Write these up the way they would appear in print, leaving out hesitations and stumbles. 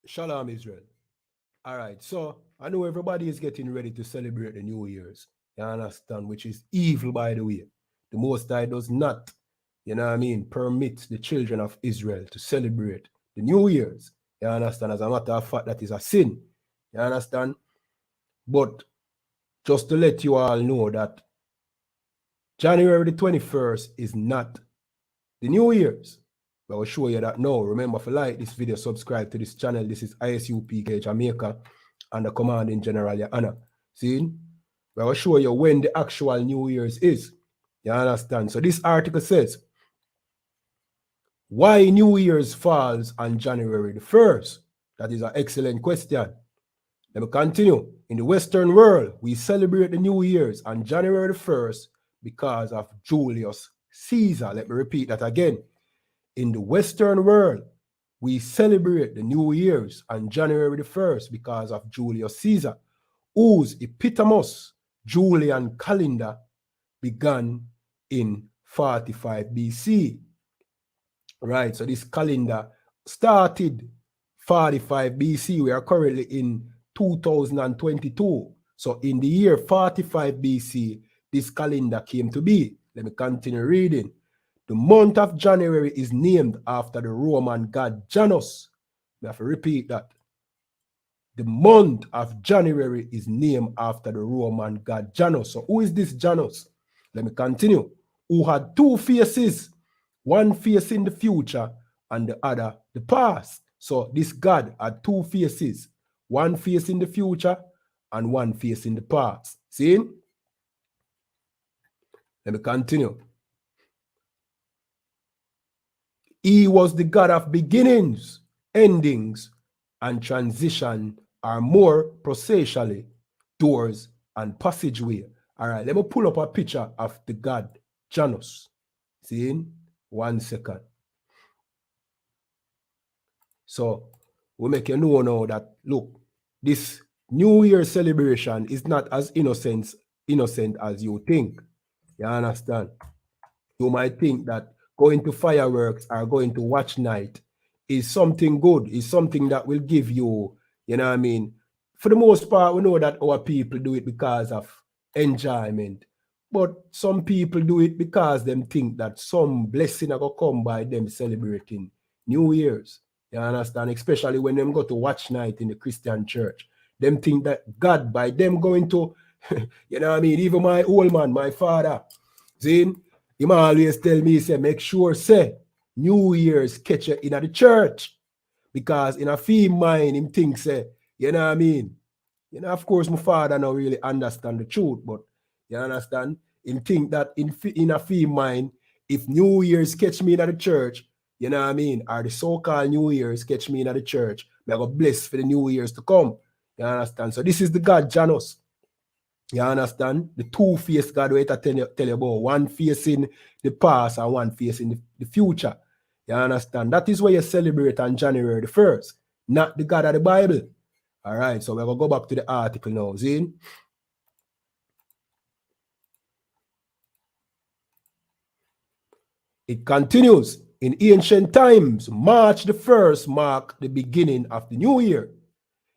Shalom, Israel. All right, so I know everybody is getting ready to celebrate the New Year's. You understand? Which is evil, by the way. The Most High does not, permit the children of Israel to celebrate the New Year's. You understand? As a matter of fact, that is a sin. You understand? But just to let you all know that January the 21st is not the New Year's. I will show you that now. Remember, if you like this video, subscribe to this channel. This is ISUPK Jamaica and the Commanding General, your honor. See? I will show you when the actual New Year's is. You understand? So this article says, why New Year's falls on January the 1st? That is an excellent question. Let me continue. In the Western world, we celebrate the New Year's on January the 1st because of Julius Caesar. Let me repeat that again. In the Western world, we celebrate the New Year's on January the 1st because of Julius Caesar, whose eponymous Julian calendar began in 45 BC. Right, so this calendar started 45 BC. We are currently in 2022. So in the year 45 BC, this calendar came to be. Let me continue reading. The month of January is named after the Roman god Janus. We have to repeat that. The month of January is named after the Roman god Janus. So who is this Janus? Let me continue. Who had two faces, one face in the future and the other the past. So this god had two faces, one face in the future and one face in the past. See? Let me continue. He was the God of beginnings, endings, and transition, are more prosaically doors and passageway. All right, let me pull up a picture of the God Janus. See? 1 second. So we make you know now that, look, this New Year celebration is not as innocent as you think. You understand? You might think that going to fireworks or going to watch night is something good, is something that will give you, you know what I mean? For the most part, we know that our people do it because of enjoyment. But some people do it because them think that some blessing are going to come by them celebrating New Year's. You understand? Especially when them go to watch night in the Christian church. Them think that God, by them going to, you know what I mean? Even my old man, my father, Zane, he always tell me, say, make sure, say, New Year's catch you in the church. Because in a fee mind, him think, say, you know what I mean? You know, of course, my father don't really understand the truth, but you understand? Him think that in a fee mind, if New Year's catch me in the church, you know what I mean? Or the so-called New Year's catch me in the church, I go bless for the New Year's to come. You understand? So this is the God Janus. You understand? The two-faced God where I tell you about. One face in the past and one face in the future. You understand? That is why you celebrate on January the 1st, not the God of the Bible. All right, so we're going to go back to the article now. See? It continues. In ancient times, March the 1st marked the beginning of the new year.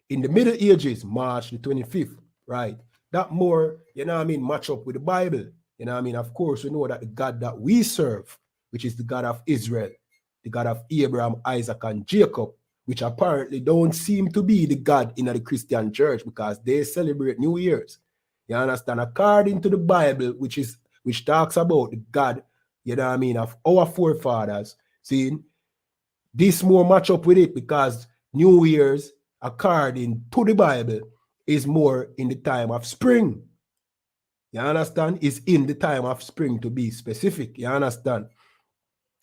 In the Middle Ages, March the 25th, right? That more, you know what I mean, match up with the Bible. You know what I mean? Of course, we know that the God that we serve, which is the God of Israel, the God of Abraham, Isaac, and Jacob, which apparently don't seem to be the God in the Christian church because they celebrate New Year's. You understand? According to the Bible, which talks about the God, you know what I mean, of our forefathers, see, this more match up with it because New Year's, according to the Bible, is more in the time of spring. You understand? Is in the time of spring, to be specific. You understand?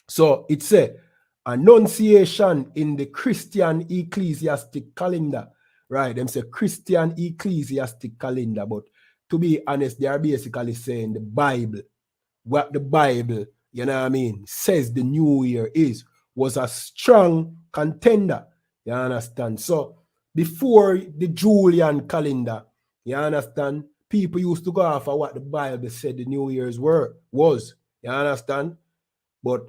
So it's a Annunciation in the Christian ecclesiastic calendar. Right? Them say Christian ecclesiastic calendar. But to be honest, they are basically saying the Bible. What the Bible, you know what I mean, says the new year was a strong contender. You understand? So before the Julian calendar, you understand, people used to go off of what the Bible said the New Year's was. You understand? But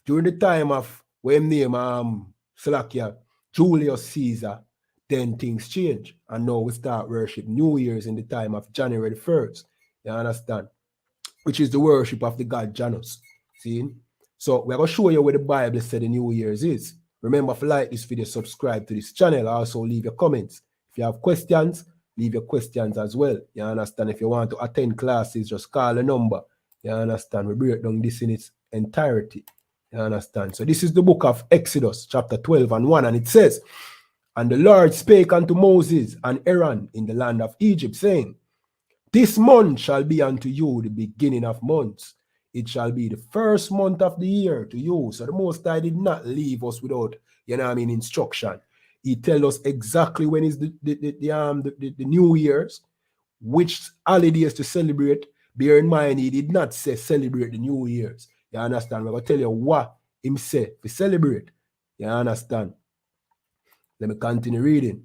during the time of when name Slakia, Julius Caesar, then things change. And now we start worship New Year's in the time of January the 1st. You understand? Which is the worship of the god Janus. See? So we're going to show you where the Bible said the New Year's is. Remember to like this video, subscribe to this channel. Also leave your comments. If you have questions, leave your questions as well. You understand? If you want to attend classes, just call a number. You understand? We break down this in its entirety. You understand? So this is the book of Exodus, chapter 12 and 1. And it says, "And the Lord spake unto Moses and Aaron in the land of Egypt, saying, This month shall be unto you the beginning of months. It shall be the first month of the year to you." So the Most High did not leave us without, instruction. He tells us exactly when is the New Year's, which holidays to celebrate. Bear in mind, he did not say celebrate the New Year's. You understand? We're going to tell you what him say to celebrate. You understand? Let me continue reading.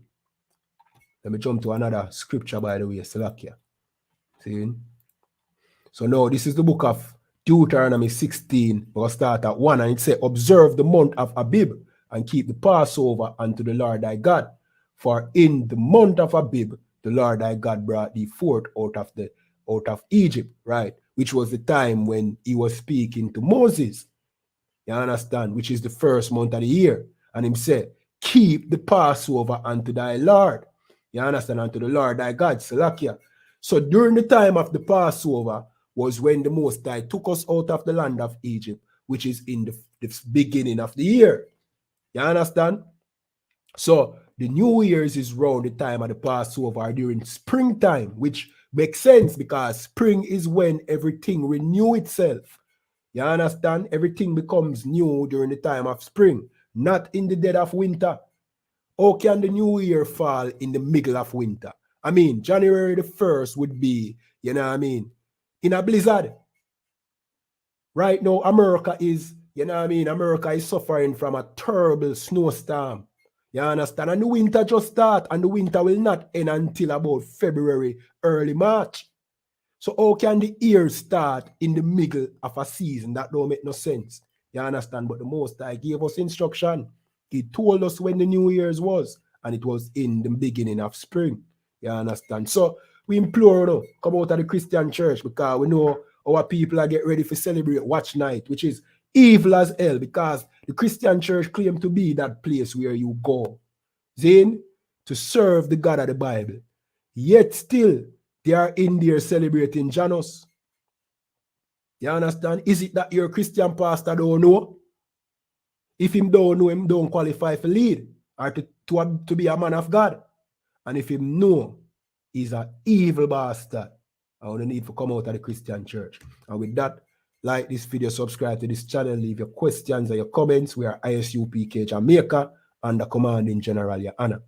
Let me jump to another scripture, by the way, Salakia. See? So now this is the book of Deuteronomy 16. We'll start at 1, and it says, "Observe the month of Abib and keep the Passover unto the Lord thy God. For in the month of Abib, the Lord thy God brought thee forth out of Egypt," right? Which was the time when he was speaking to Moses. You understand? Which is the first month of the year. And him said, "Keep the Passover unto thy Lord." You understand? Unto the Lord thy God, Salakia. So during the time of the Passover was when the Most High took us out of the land of Egypt, which is in the beginning of the year. You understand? So the New Year's is around the time of the Passover during springtime, which makes sense because spring is when everything renew itself. You understand? Everything becomes new during the time of spring, not in the dead of winter. How can the New Year fall in the middle of winter? I mean, January the 1st would be, in a blizzard. Right now, America is, America is suffering from a terrible snowstorm. You understand? And the winter just start, and the winter will not end until about February, early March. So how can the year start in the middle of a season? That don't make no sense. You understand? But the Most High gave us instruction. He told us when the New Year's was, and it was in the beginning of spring. You understand? So we implore you, come out of the Christian church, because we know our people are getting ready to celebrate Watch Night, which is evil as hell, because the Christian church claim to be that place where you go, then to serve the God of the Bible. Yet still, they are in there celebrating Janus. You understand? Is it that your Christian pastor don't know? If him don't know, him don't qualify for lead or to be a man of God. And if him know, he's an evil bastard. I would need to come out of the Christian church. And with that, like this video, subscribe to this channel, leave your questions and your comments. We are ISUPK Jamaica under commanding General Your Honor.